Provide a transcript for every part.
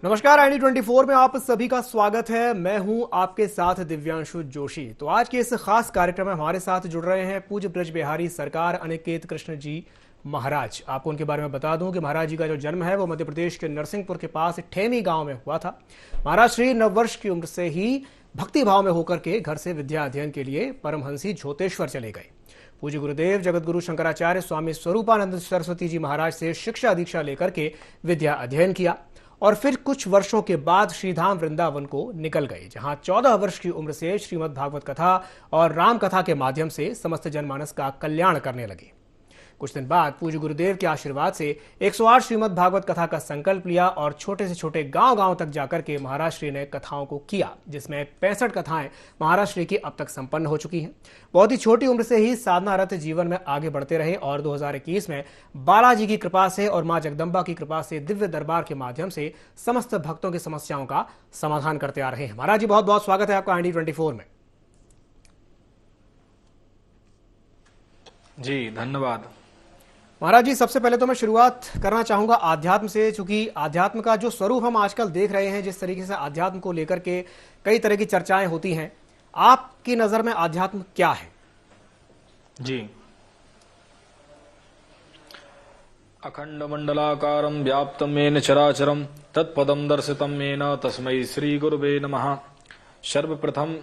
नमस्कार, ID24 में आप सभी का स्वागत है। मैं हूं आपके साथ दिव्यांशु जोशी। तो आज के इस खास कार्यक्रम में हमारे साथ जुड़ रहे हैं पूज्य ब्रज बिहारी सरकार अनिकेत कृष्ण जी महाराज। आपको उनके बारे में बता दूं कि महाराज जी का जो जन्म है वो मध्य प्रदेश के नरसिंहपुर के पास ठेमी गांव में हुआ था। महाराज श्री 9 वर्ष की उम्र से ही भक्ति भाव में होकर के घर से विद्या अध्ययन के लिए परमहंसी झोतेश्वर चले गए। पूज्य गुरुदेव जगतगुरु शंकराचार्य स्वामी स्वरूपानंद सरस्वती जी महाराज से शिक्षा दीक्षा लेकर के विद्या अध्ययन किया और फिर कुछ वर्षों के बाद श्रीधाम वृंदावन को निकल गए, जहां 14 वर्ष की उम्र से श्रीमद् भागवत कथा और राम कथा के माध्यम से समस्त जनमानस का कल्याण करने लगे। कुछ दिन बाद पूज्य गुरुदेव के आशीर्वाद से 108 श्रीमद् भागवत कथा का संकल्प लिया और छोटे से छोटे गांव-गांव तक जाकर के महाराज श्री ने कथाओं को किया, जिसमें 65 कथाएं महाराज श्री की अब तक संपन्न हो चुकी हैं। बहुत ही छोटी उम्र से ही साधनारत जीवन में आगे बढ़ते रहे और 2021 में बालाजी की कृपा से और मां जगदम्बा की कृपा से दिव्य दरबार के माध्यम से समस्त भक्तों की समस्याओं का समाधान करते आ रहे हैं। महाराज जी, बहुत बहुत स्वागत है आपका ID24 में। जी धन्यवाद। महाराज जी, सबसे पहले तो मैं शुरुआत करना चाहूंगा आध्यात्म से, चूंकि आध्यात्म का जो स्वरूप हम आजकल देख रहे हैं, जिस तरीके से आध्यात्म को लेकर के कई तरह की चर्चाएं होती हैं, आपकी नजर में आध्यात्म क्या है? जी, अखंड मंडलाकारं व्याप्तं येन चराचरं तत्पदं दर्शितं येन तस्मै श्री गुरुवे नमः। सर्वप्रथम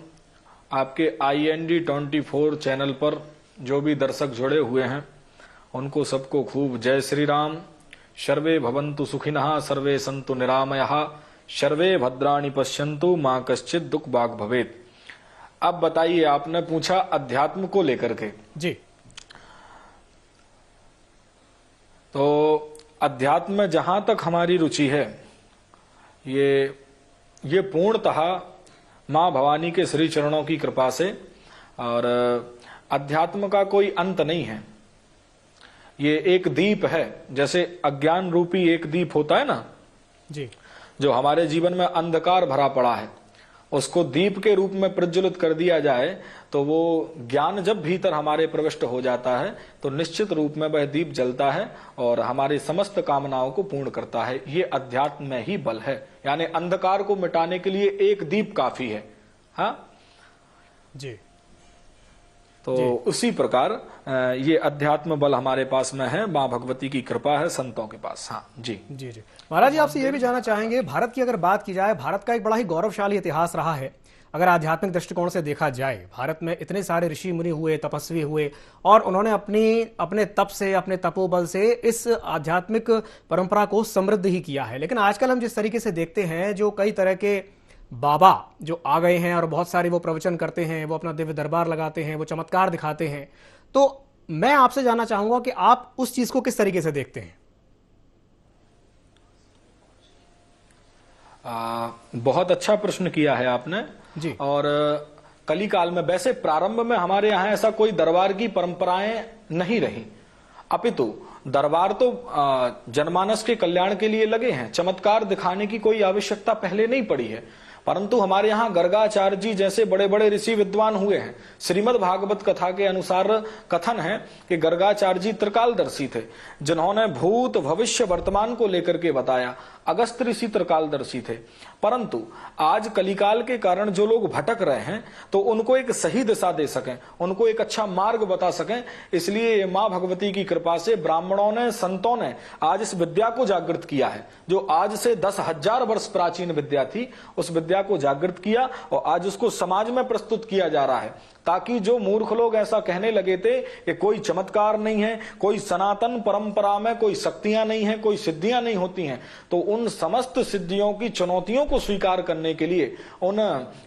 आपके IND24 चैनल पर जो भी दर्शक जुड़े हुए हैं उनको सबको खूब जय श्री राम। सर्वे भवन्तु सुखिनः, सर्वे सन्तु निरामयः, सर्वे भद्राणि पश्यन्तु, मां कश्चित् दुख भाग भवेत्। अब बताइए, आपने पूछा अध्यात्म को लेकर के। जी, तो अध्यात्म में जहां तक हमारी रुचि है, ये पूर्णतः मां भवानी के श्री चरणों की कृपा से, और अध्यात्म का कोई अंत नहीं है। ये एक दीप है, जैसे अज्ञान रूपी एक दीप होता है ना जी, जो हमारे जीवन में अंधकार भरा पड़ा है, उसको दीप के रूप में प्रज्वलित कर दिया जाए तो वो ज्ञान जब भीतर हमारे प्रविष्ट हो जाता है तो निश्चित रूप में वह दीप जलता है और हमारी समस्त कामनाओं को पूर्ण करता है। ये अध्यात्म में ही बल है, यानी अंधकार को मिटाने के लिए एक दीप काफी है। हाँ जी, तो उसी प्रकार ये अध्यात्म बल हमारे पास में है, मां भगवती की कृपा है संतों के पास। हाँ जी जी जी। महाराज जी, आपसे ये भी जानना चाहेंगे, भारत की अगर बात की जाए, भारत का एक बड़ा ही गौरवशाली इतिहास रहा है। अगर आध्यात्मिक दृष्टिकोण से देखा जाए, भारत में इतने सारे ऋषि मुनि हुए, तपस्वी हुए और उन्होंने अपने तप से, अपने तपोबल से इस आध्यात्मिक परंपरा को समृद्ध ही किया है। लेकिन आजकल हम जिस तरीके से देखते हैं, जो कई तरह के बाबा जो आ गए हैं और बहुत सारे वो प्रवचन करते हैं, वो अपना दिव्य दरबार लगाते हैं, वो चमत्कार दिखाते हैं, तो मैं आपसे जानना चाहूंगा कि आप उस चीज को किस तरीके से देखते हैं? बहुत अच्छा प्रश्न किया है आपने जी। और कली काल में, वैसे प्रारंभ में हमारे यहाँ ऐसा कोई दरबार की परंपराएं नहीं रही, अपितु दरबार तो जनमानस के कल्याण के लिए लगे हैं। चमत्कार दिखाने की कोई आवश्यकता पहले नहीं पड़ी है, परंतु हमारे यहाँ गर्गाचार्य जी जैसे बड़े बड़े ऋषि विद्वान हुए हैं। श्रीमद् भागवत कथा के अनुसार कथन है कि गर्गाचार्य जी त्रिकालदर्शी थे, जिन्होंने भूत भविष्य वर्तमान को लेकर के बताया। अगस्त ऋषि त्रिकालदर्शी थे, परंतु आज कलिकाल के कारण जो लोग भटक रहे हैं तो उनको एक सही दिशा दे सकें, उनको एक अच्छा मार्ग बता सकें, इसलिए मां भगवती की कृपा से ब्राह्मणों ने, संतों ने आज इस विद्या को जागृत किया है। जो आज से 10,000 वर्ष प्राचीन विद्या थी, उस विद्या को जागृत किया और आज उसको समाज में प्रस्तुत किया जा रहा है, ताकि जो मूर्ख लोग ऐसा कहने लगे थे कि कोई चमत्कार नहीं है, कोई सनातन परंपरा में कोई शक्तियां नहीं है, कोई सिद्धियां नहीं होती हैं, तो उन समस्त सिद्धियों की चुनौतियों को स्वीकार करने के लिए, उन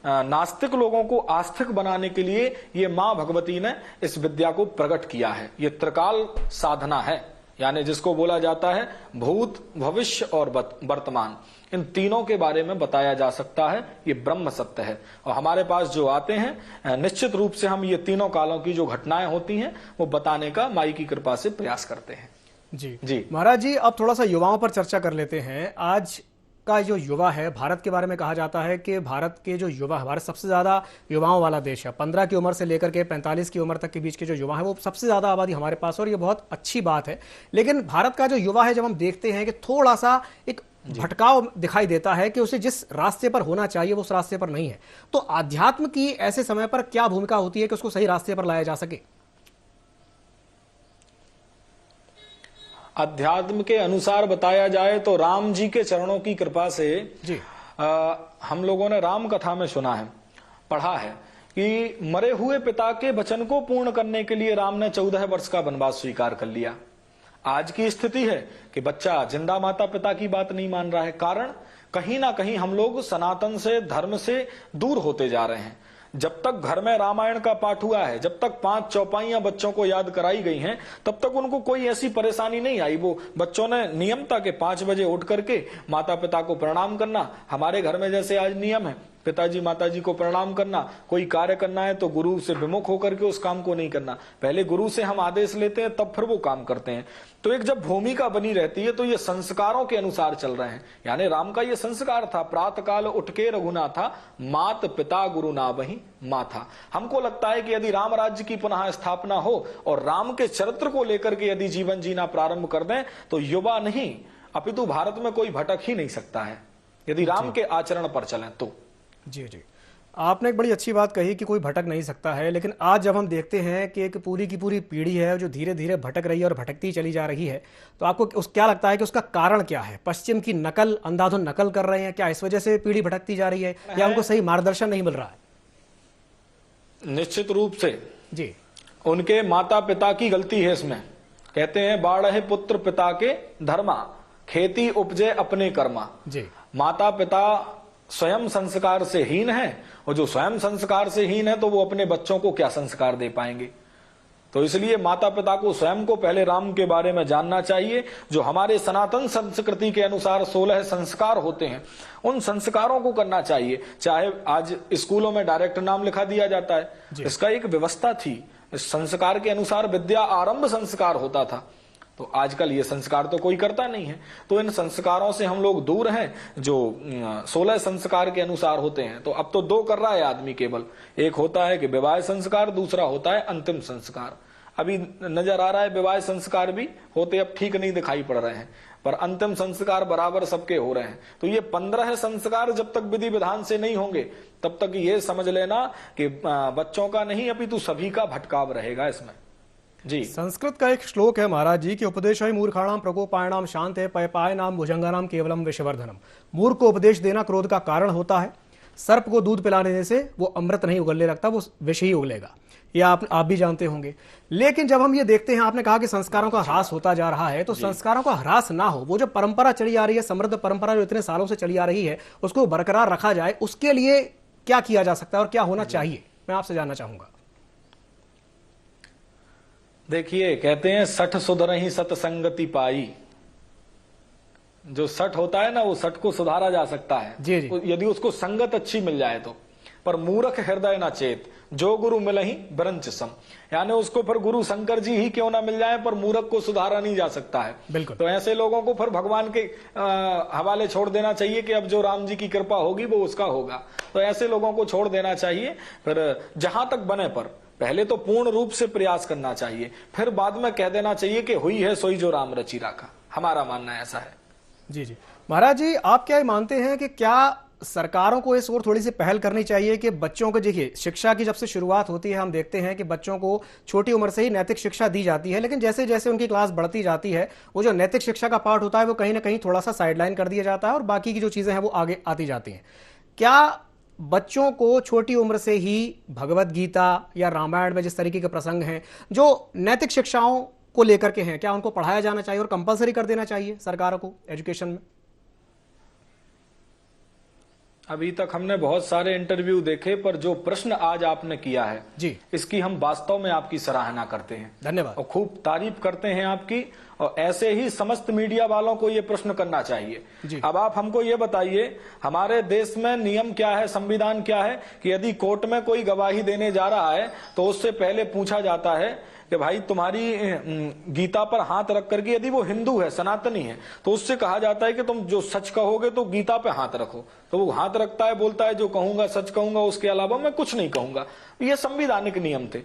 नास्तिक लोगों को आस्तिक बनाने के लिए ये मां भगवती ने इस विद्या को प्रकट किया है। ये त्रिकाल साधना है, यानी जिसको बोला जाता है भूत भविष्य और वर्तमान, इन तीनों के बारे में बताया जा सकता है। ये ब्रह्म सत्य है और हमारे पास जो आते हैं निश्चित रूप से हम ये तीनों कालों की जो घटनाएं होती हैं वो बताने का माई की कृपा से प्रयास करते हैं। जी जी महाराज जी, अब थोड़ा सा युवाओं पर चर्चा कर लेते हैं। आज का जो युवा है, भारत के बारे में कहा जाता है कि भारत के जो युवा है, भारत सबसे ज्यादा युवाओं वाला देश है। 15 की उम्र से लेकर के 45 की उम्र तक के बीच के जो युवा है वो सबसे ज्यादा आबादी हमारे पास, और ये बहुत अच्छी बात है। लेकिन भारत का जो युवा है, जब हम देखते हैं कि थोड़ा सा एक भटकाव दिखाई देता है कि उसे जिस रास्ते पर होना चाहिए वो उस रास्ते पर नहीं है। तो आध्यात्म की ऐसे समय पर क्या भूमिका होती है कि उसको सही रास्ते पर लाया जा सके? अध्यात्म के अनुसार बताया जाए तो राम जी के चरणों की कृपा से जी हम लोगों ने राम कथा में सुना है, पढ़ा है कि मरे हुए पिता के वचन को पूर्ण करने के लिए राम ने 14 वर्ष का वनवास स्वीकार कर लिया। आज की स्थिति है कि बच्चा जिंदा माता पिता की बात नहीं मान रहा है। कारण कहीं ना कहीं हम लोग सनातन से, धर्म से दूर होते जा रहे हैं। जब तक घर में रामायण का पाठ हुआ है, जब तक 5 चौपाइयां बच्चों को याद कराई गई हैं, तब तक उनको कोई ऐसी परेशानी नहीं आई। वो बच्चों ने नियम था कि 5 बजे उठ करके माता पिता को प्रणाम करना। हमारे घर में जैसे आज नियम है पिताजी माताजी को प्रणाम करना, कोई कार्य करना है तो गुरु से विमुख होकर के उस काम को नहीं करना। पहले गुरु से हम आदेश लेते हैं तब फिर वो काम करते हैं। तो एक जब भूमिका बनी रहती है तो ये संस्कारों के अनुसार चल रहे हैं। यानी राम का ये संस्कार था, प्रातः काल उठ के रघुनाथा, मात पिता गुरु ना वही माथा। हमको लगता है कि यदि राम राज्य की पुनः स्थापना हो और राम के चरित्र को लेकर के यदि जीवन जीना प्रारंभ कर दें तो युवा नहीं अपितु भारत में कोई भटक ही नहीं सकता है, यदि राम के आचरण पर चलें तो। जी जी, आपने एक बड़ी अच्छी बात कही कि कोई भटक नहीं सकता है। लेकिन आज जब हम देखते हैं कि एक पूरी की पूरी पीढ़ी है जो धीरे धीरे भटक रही है और भटकती चली जा रही है, तो आपको क्या लगता है कि उसका कारण क्या है? पश्चिम की नकल, अंधाधुंध नकल कर रहे हैं क्या? इस वजह से पीढ़ी भटकती जा रही है या उनको सही मार्गदर्शन नहीं मिल रहा है? निश्चित रूप से जी, उनके माता पिता की गलती है इसमें। कहते हैं बाढ़ पुत्र पिता के धर्मा, खेती उपजे अपने कर्मा। जी, माता पिता स्वयं संस्कार से हीन है, और जो स्वयं संस्कार से हीन है तो वो अपने बच्चों को क्या संस्कार दे पाएंगे? तो इसलिए माता पिता को स्वयं को पहले राम के बारे में जानना चाहिए। जो हमारे सनातन संस्कृति के अनुसार 16 संस्कार होते हैं, उन संस्कारों को करना चाहिए। चाहे आज स्कूलों में डायरेक्ट नाम लिखा दिया जाता है, इसका एक व्यवस्था थी। इस संस्कार के अनुसार विद्या आरंभ संस्कार होता था, तो आजकल ये संस्कार तो कोई करता नहीं है। तो इन संस्कारों से हम लोग दूर हैं जो 16 संस्कार के अनुसार होते हैं। तो अब तो 2 कर रहा है आदमी केवल, एक होता है कि विवाह संस्कार, दूसरा होता है अंतिम संस्कार। अभी नजर आ रहा है विवाह संस्कार भी होते अब ठीक नहीं दिखाई पड़ रहे हैं, पर अंतिम संस्कार बराबर सबके हो रहे हैं। तो ये 15 संस्कार जब तक विधि विधान से नहीं होंगे तब तक ये समझ लेना कि बच्चों का नहीं अपितु सभी का भटकाव रहेगा इसमें। जी, संस्कृत का एक श्लोक है महाराज जी कि उपदेश है मूर्खाणाम प्रकोपायणाम शांत है पयपाय नाम भुजंगानाम केवलम विषवर्धनम। मूर्ख को उपदेश देना क्रोध का कारण होता है। सर्प को दूध पिलाने से वो अमृत नहीं उगलने लगता, वो विष ही उगलेगा। ये आप भी जानते होंगे। लेकिन जब हम ये देखते हैं, आपने कहा कि संस्कारों का ह्रास होता जा रहा है, तो संस्कारों का ह्रास ना हो, वो जो परंपरा चली आ रही है, समृद्ध परंपरा जो इतने सालों से चली आ रही है, उसको बरकरार रखा जाए, उसके लिए क्या किया जा सकता है और क्या होना चाहिए, मैं आपसे जानना चाहूंगा। देखिए, कहते हैं 60 सुधरहि सतसंगति पाई। जो 60 होता है ना, वो 60 को सुधारा जा सकता है जी जी। यदि उसको संगत अच्छी मिल जाए तो। पर मूर्ख हृदय ना चेत, जो गुरु मिलहि ब्रंच सम। यानी उसको फिर गुरु शंकर जी ही क्यों ना मिल जाए, पर मूर्ख को सुधारा नहीं जा सकता है। बिल्कुल। तो ऐसे लोगों को फिर भगवान के हवाले छोड़ देना चाहिए कि अब जो राम जी की कृपा होगी वो उसका होगा। तो ऐसे लोगों को छोड़ देना चाहिए। फिर जहां तक बने पर पहले तो पूर्ण रूप से प्रयास करना चाहिए, फिर बाद में कह देना चाहिए कि हुई है सोई जो राम रची राखा। हमारा मानना ऐसा है। जी जी, महाराज जी, आप क्या मानते हैं कि क्या सरकारों को इस ओर थोड़ी सी पहल करनी चाहिए कि बच्चों को, देखिए शिक्षा की जब से शुरुआत होती है हम देखते हैं कि बच्चों को छोटी उम्र से ही नैतिक शिक्षा दी जाती है, लेकिन जैसे जैसे उनकी क्लास बढ़ती जाती है वो जो नैतिक शिक्षा का पार्ट होता है वो कहीं ना कहीं थोड़ा सा साइडलाइन कर दिया जाता है और बाकी की जो चीजें हैं वो आगे आती जाती हैं। क्या बच्चों को छोटी उम्र से ही भगवत गीता या रामायण में जिस तरीके के प्रसंग हैं जो नैतिक शिक्षाओं को लेकर के हैं, क्या उनको पढ़ाया जाना चाहिए और कंपलसरी कर देना चाहिए सरकारों को एजुकेशन में? अभी तक हमने बहुत सारे इंटरव्यू देखे, पर जो प्रश्न आज आपने किया है जी, इसकी हम वास्तव में आपकी सराहना करते हैं। धन्यवाद। और खूब तारीफ करते हैं आपकी, और ऐसे ही समस्त मीडिया वालों को ये प्रश्न करना चाहिए। अब आप हमको ये बताइए, हमारे देश में नियम क्या है, संविधान क्या है कि यदि कोर्ट में कोई गवाही देने जा रहा है तो उससे पहले पूछा जाता है कि भाई तुम्हारी गीता पर हाथ रख करके, यदि वो हिंदू है, सनातनी है, तो उससे कहा जाता है कि तुम जो सच कहोगे तो गीता पे हाथ रखो। तो वो हाथ रखता है, बोलता है जो कहूंगा सच कहूंगा, उसके अलावा मैं कुछ नहीं कहूंगा। ये संवैधानिक नियम थे।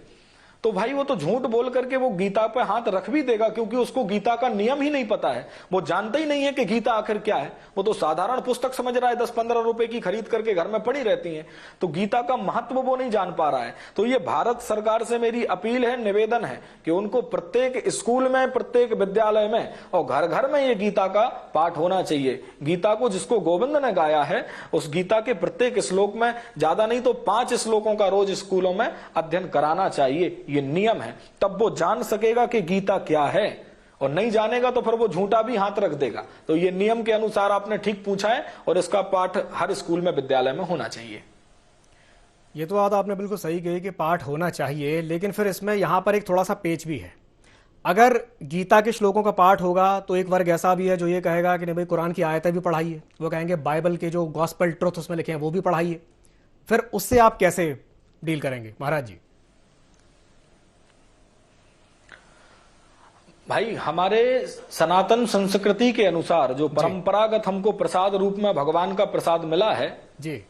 तो भाई वो तो झूठ बोल करके वो गीता पे हाथ रख भी देगा, क्योंकि उसको गीता का नियम ही नहीं पता है, वो जानता ही नहीं है कि गीता आखिर क्या है। वो तो साधारण पुस्तक समझ रहा है, 10-15 रुपए की खरीद करके घर में पड़ी रहती है, तो गीता का महत्व वो नहीं जान पा रहा है। तो ये भारत सरकार से मेरी अपील है, निवेदन है कि उनको प्रत्येक स्कूल में, प्रत्येक विद्यालय में और घर घर में ये गीता का पाठ होना चाहिए। गीता को जिसको गोविंद ने गाया है, उस गीता के प्रत्येक श्लोक में ज्यादा नहीं तो 5 श्लोकों का रोज स्कूलों में अध्ययन कराना चाहिए। ये नियम है, तब वो जान सकेगा कि गीता क्या है, और नहीं जानेगा तो फिर वो झूठा भी हाथ रख देगा। तो ये नियम के अनुसार आपने ठीक पूछा है, और इसका पाठ हर स्कूल में, विद्यालय में होना चाहिए। ये तो बात आपने बिल्कुल सही कही कि पाठ होना चाहिए, लेकिन फिर इसमें यहाँ पर एक थोड़ा सा पेच भी है। अगर गीता के श्लोकों का पाठ होगा तो एक वर्ग ऐसा भी है जो ये कहेगा कि नहीं भाई, कुरान की आयतें भी पढ़ाइए, वो कहेंगे बाइबल के जो गॉस्पेल ट्रुथ उसमें लिखे हैं वो भी पढ़ाइए। फिर उससे आप कैसे डील करेंगे महाराज जी? भाई हमारे सनातन संस्कृति के अनुसार जो परंपरागत हमको प्रसाद रूप में भगवान का प्रसाद मिला है जी,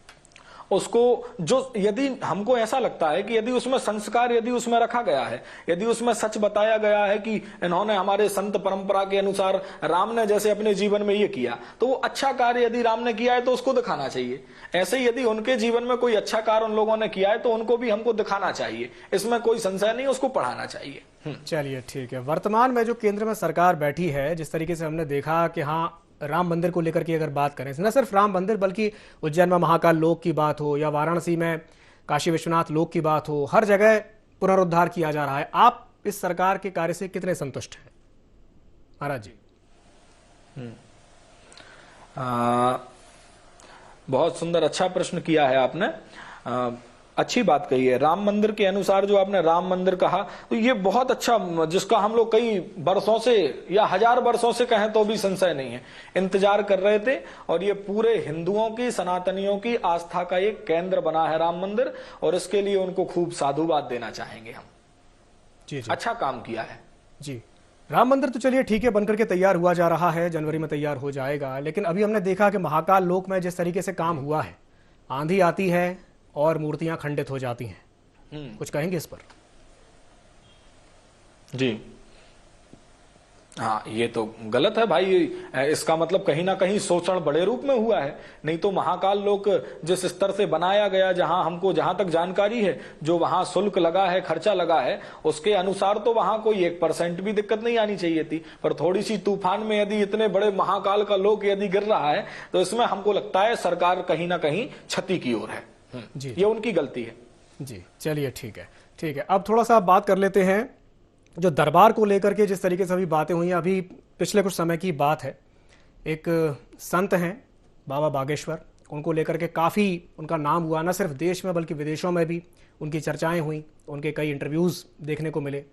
उसको जो, यदि हमको ऐसा लगता है कि यदि उसमें संस्कार, यदि उसमें रखा गया है, यदि उसमें सच बताया गया है कि इन्होंने हमारे संत परंपरा के अनुसार राम ने जैसे अपने जीवन में ये किया, तो वो अच्छा कार्य यदि राम ने किया है तो उसको दिखाना चाहिए। ऐसे ही यदि उनके जीवन में कोई अच्छा कार्य उन लोगों ने किया है तो उनको भी हमको दिखाना चाहिए, इसमें कोई संशय नहीं, उसको पढ़ाना चाहिए। चलिए ठीक है। वर्तमान में जो केंद्र में सरकार बैठी है, जिस तरीके से हमने देखा कि हाँ, राम मंदिर को लेकर के अगर बात करें, न सिर्फ राम मंदिर बल्कि उज्जैन में महाकाल लोक की बात हो या वाराणसी में काशी विश्वनाथ लोक की बात हो, हर जगह पुनरुद्धार किया जा रहा है। आप इस सरकार के कार्य से कितने संतुष्ट हैं महाराज जी? बहुत सुंदर, अच्छा प्रश्न किया है आपने। अच्छी बात कही है। राम मंदिर के अनुसार जो आपने राम मंदिर कहा, तो ये बहुत अच्छा, जिसका हम लोग कई वर्षों से या 1000 वर्षों से कहें तो भी संशय नहीं है, इंतजार कर रहे थे। और ये पूरे हिंदुओं की, सनातनियों की आस्था का एक केंद्र बना है राम मंदिर, और इसके लिए उनको खूब साधुवाद देना चाहेंगे हम। जी जी, अच्छा काम किया है जी। राम मंदिर तो चलिए ठीक है, बनकर के तैयार हुआ जा रहा है, जनवरी में तैयार हो जाएगा। लेकिन अभी हमने देखा कि महाकाल लोक में जिस तरीके से काम हुआ है, आंधी आती है और मूर्तियां खंडित हो जाती हैं, कुछ कहेंगे इस पर? जी हाँ, ये तो गलत है भाई। इसका मतलब कहीं ना कहीं शोषण बड़े रूप में हुआ है। नहीं तो महाकाल लोक जिस स्तर से बनाया गया, जहां हमको, जहां तक जानकारी है, जो वहां शुल्क लगा है, खर्चा लगा है, उसके अनुसार तो वहां कोई 1% भी दिक्कत नहीं आनी चाहिए थी। पर थोड़ी सी तूफान में यदि इतने बड़े महाकाल का लोक यदि गिर रहा है, तो इसमें हमको लगता है सरकार कहीं ना कहीं क्षति की ओर है। जी, ये उनकी गलती है। जी चलिए ठीक है, ठीक है। अब थोड़ा सा बात कर लेते हैं जो दरबार को लेकर के जिस तरीके से अभी बातें हुई हैं। अभी पिछले कुछ समय की बात है, एक संत हैं बाबा बागेश्वर, उनको लेकर के काफ़ी उनका नाम हुआ, न सिर्फ देश में बल्कि विदेशों में भी उनकी चर्चाएं हुई, उनके कई इंटरव्यूज़ देखने को मिले।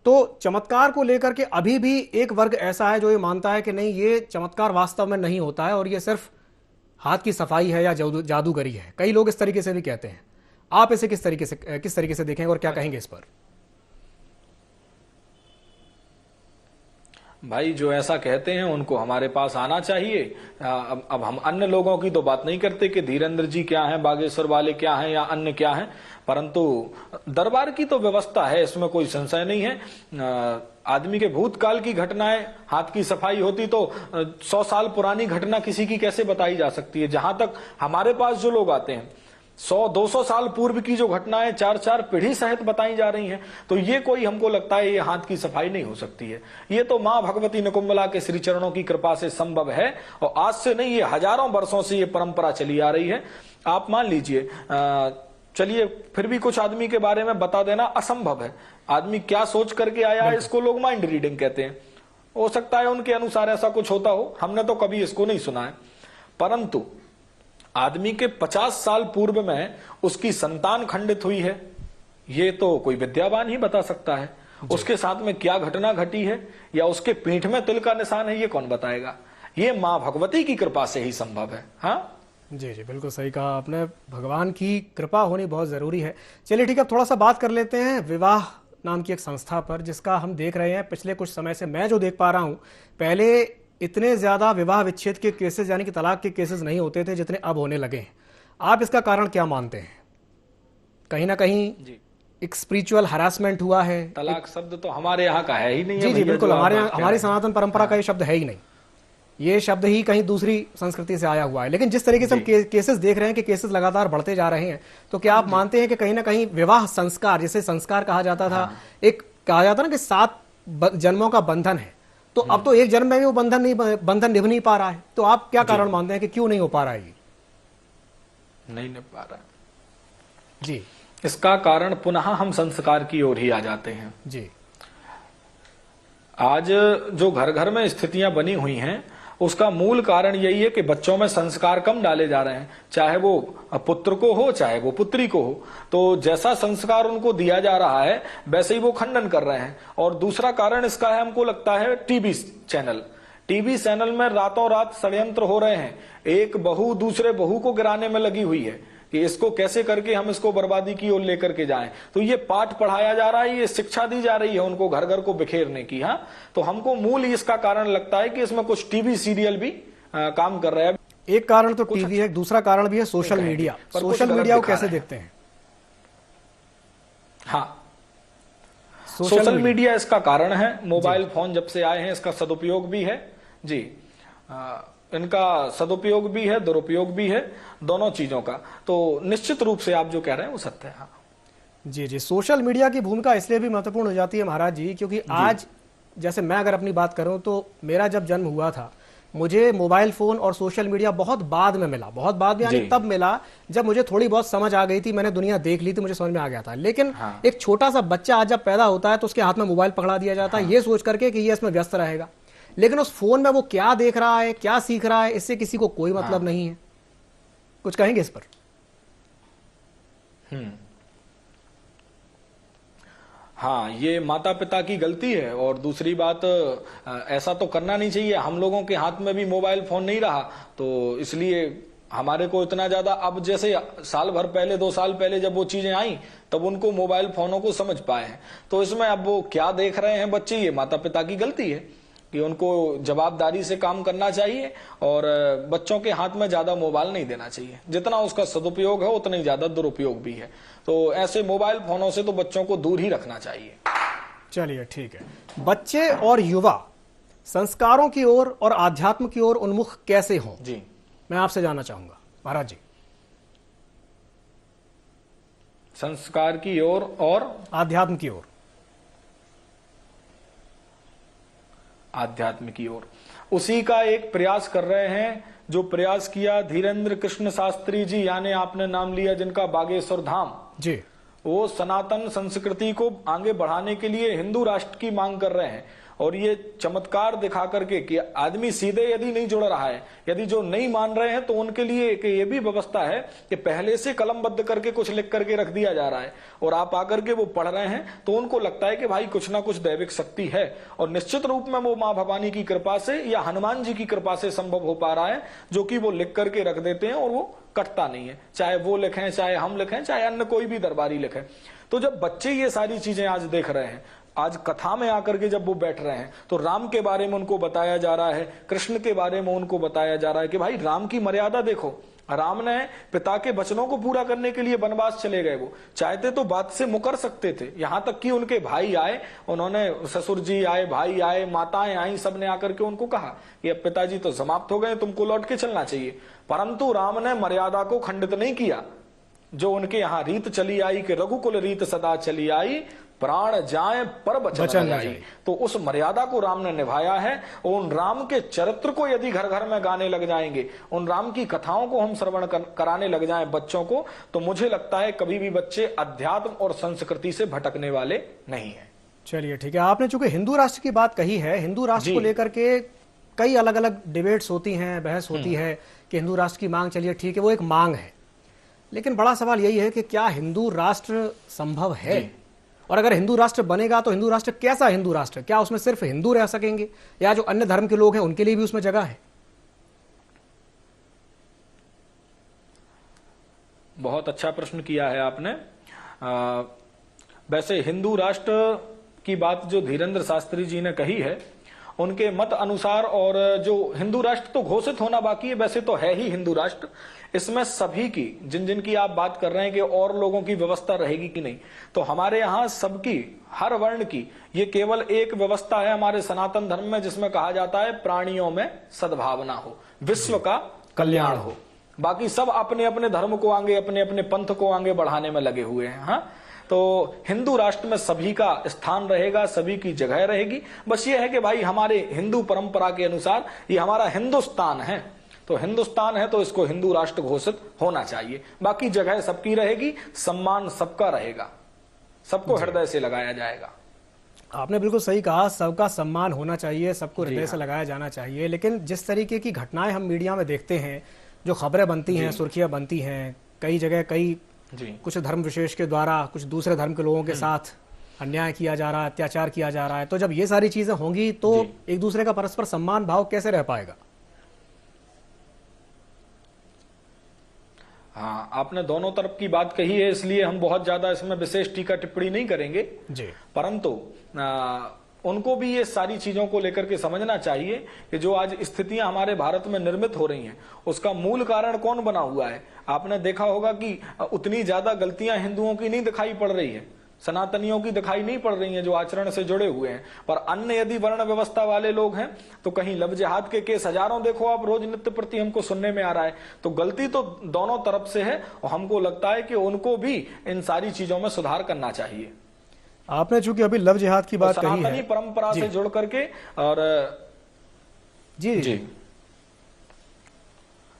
तो चमत्कार को लेकर के अभी भी एक वर्ग ऐसा है जो ये मानता है कि नहीं, ये चमत्कार वास्तव में नहीं होता है और ये सिर्फ हाथ की सफाई है या जादूगरी है। कई लोग इस तरीके से भी कहते हैं। आप इसे किस तरीके से देखेंगे और क्या कहेंगे इस पर? भाई जो ऐसा कहते हैं उनको हमारे पास आना चाहिए। अब हम अन्य लोगों की तो बात नहीं करते कि धीरेन्द्र जी क्या हैं, बागेश्वर वाले क्या हैं या अन्य क्या हैं, परंतु दरबार की तो व्यवस्था है, इसमें कोई संशय नहीं है। आदमी के भूतकाल की घटनाएं, हाथ की सफाई होती तो 100 साल पुरानी घटना किसी की कैसे बताई जा सकती है। जहां तक हमारे पास जो लोग आते हैं, 100-200 साल पूर्व की जो घटनाएं 4-4 पीढ़ी सहित बताई जा रही हैं, तो ये कोई, हमको लगता है ये हाथ की सफाई नहीं हो सकती है। ये तो मां भगवती निकुंभला के श्री चरणों की कृपा से संभव है, और आज से नहीं, ये हजारों वर्षों से ये परंपरा चली आ रही है। आप मान लीजिए, चलिए फिर भी कुछ आदमी के बारे में बता देना असंभव है। आदमी क्या सोच करके आया है, इसको लोग माइंड रीडिंग कहते हैं। हो सकता है उनके अनुसार ऐसा कुछ होता हो, हमने तो कभी इसको नहीं सुना है। परंतु आदमी के 50 साल पूर्व में उसकी संतान खंडित हुई है, ये तो कोई विद्यावान ही बता सकता है। उसके साथ में क्या घटना घटी है या उसके पीठ में तिल का निशान है, ये कौन बताएगा। ये मां भगवती की कृपा से ही संभव है। हाँ जी जी, बिल्कुल सही कहा आपने, भगवान की कृपा होनी बहुत ज़रूरी है। चलिए ठीक है, अब थोड़ा सा बात कर लेते हैं विवाह नाम की एक संस्था पर, जिसका हम देख रहे हैं पिछले कुछ समय से, मैं जो देख पा रहा हूँ, पहले इतने ज़्यादा विवाह विच्छेद के केसेस यानी कि तलाक के केसेस नहीं होते थे जितने अब होने लगे हैं। आप इसका कारण क्या मानते हैं? कहीं ना कहीं जी एक स्पिरिचुअल हरासमेंट हुआ है। तलाक शब्द तो हमारे यहाँ का है ही नहीं है जी जी भैया, बिल्कुल, जो आप हमारे बात कह हमारी रहे हैं। सनातन परंपरा का ये शब्द है ही नहीं, ये शब्द ही कहीं दूसरी संस्कृति से आया हुआ है। लेकिन जिस तरीके से हम केसेस देख रहे हैं कि केसेस लगातार बढ़ते जा रहे हैं, तो क्या आप मानते हैं कि कहीं ना कहीं विवाह संस्कार, जिसे संस्कार कहा जाता था, एक कहा जाता ना कि 7 जन्मों का बंधन है, तो अब तो एक जन्म में भी वो बंधन निभ नहीं पा रहा है, तो आप क्या कारण मानते हैं कि क्यों नहीं हो पा रहा है ये? नहीं निभ पा रहा है जी इसका कारण पुनः हम संस्कार की ओर ही आ जाते हैं। जी आज जो घर घर में स्थितियां बनी हुई हैं, उसका मूल कारण यही है कि बच्चों में संस्कार कम डाले जा रहे हैं, चाहे वो पुत्र को हो चाहे वो पुत्री को हो। तो जैसा संस्कार उनको दिया जा रहा है वैसे ही वो खंडन कर रहे हैं। और दूसरा कारण इसका है, हमको लगता है, टीवी चैनल में रातों रात षड्यंत्र हो रहे हैं। एक बहू दूसरे बहू को गिराने में लगी हुई है कि इसको कैसे करके हम इसको बर्बादी की ओर लेकर के जाएं। तो ये पाठ पढ़ाया जा रहा है, ये शिक्षा दी जा रही है उनको घर घर को बिखेरने की। हाँ, तो हमको मूल इसका कारण लगता है कि इसमें कुछ टीवी सीरियल भी काम कर रहे हैं। एक कारण तो टीवी है, दूसरा कारण भी है सोशल मीडिया। सोशल मीडिया को कैसे देखते हैं? हाँ, सोशल मीडिया इसका कारण है। मोबाइल फोन जब से आए हैं इसका सदुपयोग भी है जी, इनका सदुपयोग भी है, दुरुपयोग भी है, दोनों चीजों का। तो निश्चित रूप से आप जो कह रहे हैं वो सत्य है। हाँ जी जी, सोशल मीडिया की भूमिका इसलिए भी महत्वपूर्ण हो जाती है महाराज जी, क्योंकि आज जैसे मैं अगर अपनी बात करूं तो मेरा जब जन्म हुआ था, मुझे मोबाइल फोन और सोशल मीडिया बहुत बाद में मिला, बहुत बाद में यानी तब मिला जब मुझे थोड़ी बहुत समझ आ गई थी, मैंने दुनिया देख ली थी, मुझे समझ में आ गया था। लेकिन एक छोटा सा बच्चा आज जब पैदा होता है तो उसके हाथ में मोबाइल पकड़ा दिया जाता है, ये सोच करके कि ये इसमें व्यस्त रहेगा, लेकिन उस फोन में वो क्या देख रहा है, क्या सीख रहा है, इससे किसी को कोई मतलब नहीं है। कुछ कहेंगे इस पर? हाँ, ये माता पिता की गलती है। और दूसरी बात, ऐसा तो करना नहीं चाहिए। हम लोगों के हाथ में भी मोबाइल फोन नहीं रहा, तो इसलिए हमारे को इतना ज्यादा, अब जैसे साल भर पहले 2 साल पहले जब वो चीजें आई तब उनको मोबाइल फोनों को समझ पाए हैं। तो इसमें अब वो क्या देख रहे हैं बच्चे, ये माता पिता की गलती है कि उनको जवाबदारी से काम करना चाहिए और बच्चों के हाथ में ज्यादा मोबाइल नहीं देना चाहिए। जितना उसका सदुपयोग है उतना ही ज्यादा दुरुपयोग भी है। तो ऐसे मोबाइल फोनों से तो बच्चों को दूर ही रखना चाहिए। चलिए ठीक है। बच्चे और युवा संस्कारों की ओर और आध्यात्म की ओर उन्मुख कैसे हों, जी मैं आपसे जानना चाहूंगा महाराज जी। संस्कार की ओर और आध्यात्म की ओर, आध्यात्म की ओर उसी का एक प्रयास कर रहे हैं जो प्रयास किया धीरेन्द्र कृष्ण शास्त्री जी, यानी आपने नाम लिया जिनका बागेश्वर धाम जी। वो सनातन संस्कृति को आगे बढ़ाने के लिए हिंदू राष्ट्र की मांग कर रहे हैं। और ये चमत्कार दिखा करके कि आदमी सीधे यदि नहीं जुड़ रहा है, यदि जो नहीं मान रहे हैं, तो उनके लिए एक ये भी व्यवस्था है कि पहले से कलमबद्ध करके कुछ लिख करके रख दिया जा रहा है और आप आकर के वो पढ़ रहे हैं तो उनको लगता है कि भाई कुछ ना कुछ दैविक शक्ति है। और निश्चित रूप में वो माँ भवानी की कृपा से या हनुमान जी की कृपा से संभव हो पा रहा है, जो कि वो लिख करके रख देते हैं और वो कटता नहीं है, चाहे वो लिखें, चाहे हम लिखें, चाहे अन्य कोई भी दरबारी लिखे। तो जब बच्चे ये सारी चीजें आज देख रहे हैं, आज कथा में आकर के जब वो बैठ रहे हैं, तो राम के बारे में उनको बताया जा रहा है, कृष्ण के बारे में उनको बताया जा रहा है कि भाई राम की मर्यादा देखो। राम ने पिता के वचनों को पूरा करने के लिए वनवास चले गए। वो चाहते तो बात से मुकर सकते थे, यहां तक कि उनके भाई आए, उन्होंने ससुर जी आए, भाई आए, माताएं आई, सबने आकर के उनको कहा कि अब पिताजी तो समाप्त हो गए, तुमको लौट के चलना चाहिए। परंतु राम ने मर्यादा को खंडित नहीं किया। जो उनके यहाँ रीत चली आई कि रघुकुल रीत सदा चली आई, प्राण जाए पर बचन न जाए, तो उस मर्यादा को राम ने निभाया है। उन राम के चरित्र को यदि घर घर में गाने लग जाएंगे, उन राम की कथाओं को हम श्रवण कराने लग जाएं बच्चों को, तो मुझे लगता है कभी भी बच्चे अध्यात्म और संस्कृति से भटकने वाले नहीं है। चलिए ठीक है। आपने चूंकि हिंदू राष्ट्र की बात कही है, हिंदू राष्ट्र को लेकर के कई अलग अलग डिबेट्स होती हैं, बहस होती है कि हिंदू राष्ट्र की मांग, चलिए ठीक है, वो एक मांग है, लेकिन बड़ा सवाल यही है कि क्या हिंदू राष्ट्र संभव है? और अगर हिंदू राष्ट्र बनेगा तो हिंदू राष्ट्र कैसा हिंदू राष्ट्र? क्या उसमें सिर्फ हिंदू रह सकेंगे या जो अन्य धर्म के लोग हैं उनके लिए भी उसमें जगह है? बहुत अच्छा प्रश्न किया है आपने। वैसे हिंदू राष्ट्र की बात जो धीरेन्द्र शास्त्री जी ने कही है, उनके मत अनुसार, और जो हिंदू राष्ट्र तो घोषित होना बाकी है, वैसे तो है ही हिंदू राष्ट्र, इसमें सभी की, जिन जिन की आप बात कर रहे हैं कि और लोगों की व्यवस्था रहेगी कि नहीं, तो हमारे यहाँ सबकी, हर वर्ण की, ये केवल एक व्यवस्था है हमारे सनातन धर्म में, जिसमें कहा जाता है प्राणियों में सद्भावना हो, विश्व का कल्याण हो। बाकी सब अपने अपने धर्म को आगे, अपने अपने पंथ को आगे बढ़ाने में लगे हुए हैं। हाँ, तो हिंदू राष्ट्र में सभी का स्थान रहेगा, सभी की जगह रहेगी। बस ये है कि भाई हमारे हिंदू परंपरा के अनुसार ये हमारा हिंदुस्तान है, तो हिंदुस्तान है तो इसको हिंदू राष्ट्र घोषित होना चाहिए। बाकी जगह सबकी रहेगी, सम्मान सबका रहेगा, सबको हृदय से लगाया जाएगा। आपने बिल्कुल सही कहा, सबका सम्मान होना चाहिए, सबको हृदय से लगाया जाना चाहिए। लेकिन जिस तरीके की घटनाएं हम मीडिया में देखते हैं, जो खबरें बनती हैं, सुर्खियां बनती हैं, कई जगह कई कुछ धर्म विशेष के द्वारा कुछ दूसरे धर्म के लोगों के साथ अन्याय किया जा रहा है, अत्याचार किया जा रहा है, तो जब ये सारी चीजें होंगी तो एक दूसरे का परस्पर सम्मान भाव कैसे रह पाएगा? हाँ, आपने दोनों तरफ की बात कही है, इसलिए हम बहुत ज्यादा इसमें विशेष टीका टिप्पणी नहीं करेंगे जी। परंतु उनको भी ये सारी चीजों को लेकर के समझना चाहिए कि जो आज स्थितियां हमारे भारत में निर्मित हो रही हैं, उसका मूल कारण कौन बना हुआ है। आपने देखा होगा कि उतनी ज्यादा गलतियां हिंदुओं की नहीं दिखाई पड़ रही है, सनातनियों की दिखाई नहीं पड़ रही हैं, जो आचरण से जुड़े हुए हैं। पर अन्य यदि वर्ण व्यवस्था वाले लोग हैं तो कहीं लव जिहाद के केस हजारों देखो आप, रोज नित्य प्रति हमको सुनने में आ रहा है। तो गलती तो दोनों तरफ से है, और हमको लगता है कि उनको भी इन सारी चीजों में सुधार करना चाहिए। आपने चूंकि अभी लव जिहाद की बात कही है, सनातनी परंपरा से जुड़ करके, और जी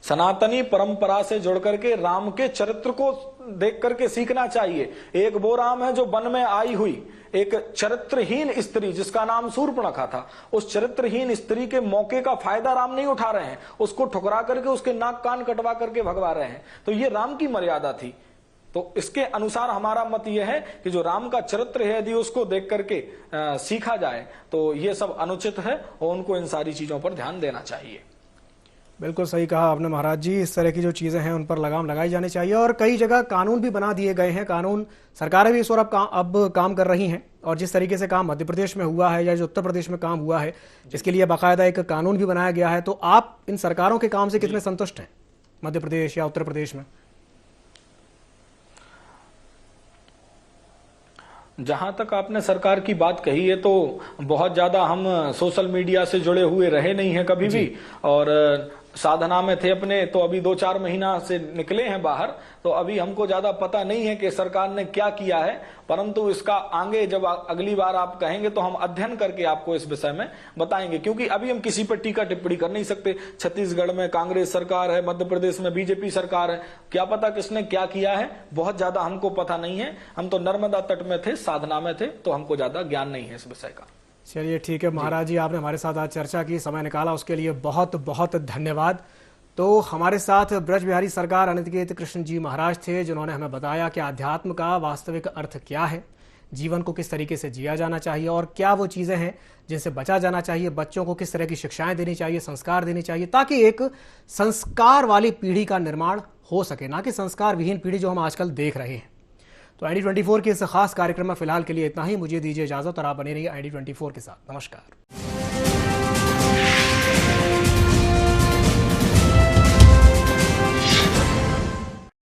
सनातनी परंपरा से जुड़ करके राम के चरित्र को देख करके सीखना चाहिए। एक वो राम है जो वन में आई हुई एक चरित्रहीन स्त्री जिसका नाम शूर्पणखा था, उस चरित्रहीन स्त्री के मौके का फायदा राम नहीं उठा रहे हैं, उसको ठुकरा करके उसके नाक कान कटवा करके भगवा रहे हैं। तो ये राम की मर्यादा थी। तो इसके अनुसार हमारा मत यह है कि जो राम का चरित्र है यदि उसको देख करके सीखा जाए तो ये सब अनुचित है, और उनको इन सारी चीजों पर ध्यान देना चाहिए। बिल्कुल सही कहा आपने महाराज जी, इस तरह की जो चीज़ें हैं उन पर लगाम लगाई जानी चाहिए। और कई जगह कानून भी बना दिए गए हैं, कानून सरकारें भी इस ओर अब काम कर रही हैं। और जिस तरीके से काम मध्य प्रदेश में हुआ है या जो उत्तर प्रदेश में काम हुआ है, इसके लिए बाकायदा एक कानून भी बनाया गया है। तो आप इन सरकारों के काम से कितने संतुष्ट हैं, मध्य प्रदेश या उत्तर प्रदेश में? जहां तक आपने सरकार की बात कही है, तो बहुत ज्यादा हम सोशल मीडिया से जुड़े हुए रहे नहीं हैं कभी भी, और साधना में थे अपने, तो अभी 2-4 महीना से निकले हैं बाहर, तो अभी हमको ज्यादा पता नहीं है कि सरकार ने क्या किया है। परंतु इसका आगे जब अगली बार आप कहेंगे तो हम अध्ययन करके आपको इस विषय में बताएंगे, क्योंकि अभी हम किसी पर टीका टिप्पणी कर नहीं सकते। छत्तीसगढ़ में कांग्रेस सरकार है, मध्य प्रदेश में बीजेपी सरकार है, क्या पता किसने क्या किया है, बहुत ज्यादा हमको पता नहीं है। हम तो नर्मदा तट में थे, साधना में थे, तो हमको ज्यादा ज्ञान नहीं है इस विषय का। चलिए ठीक है महाराज जी, आपने हमारे साथ आज चर्चा की, समय निकाला, उसके लिए बहुत बहुत धन्यवाद। तो हमारे साथ ब्रज बिहारी सरकार अनिकेत कृष्ण जी महाराज थे, जिन्होंने हमें बताया कि अध्यात्म का वास्तविक अर्थ क्या है, जीवन को किस तरीके से जिया जाना चाहिए और क्या वो चीज़ें हैं जिनसे बचा जाना चाहिए, बच्चों को किस तरह की शिक्षाएं देनी चाहिए, संस्कार देनी चाहिए, ताकि एक संस्कार वाली पीढ़ी का निर्माण हो सके, ना कि संस्कार विहीन पीढ़ी जो हम आजकल देख रहे हैं। तो ID24 के इस खास कार्यक्रम में फिलहाल के लिए इतना ही। मुझे दीजिए इजाजत और आप बने रहिए ID24 के साथ। नमस्कार।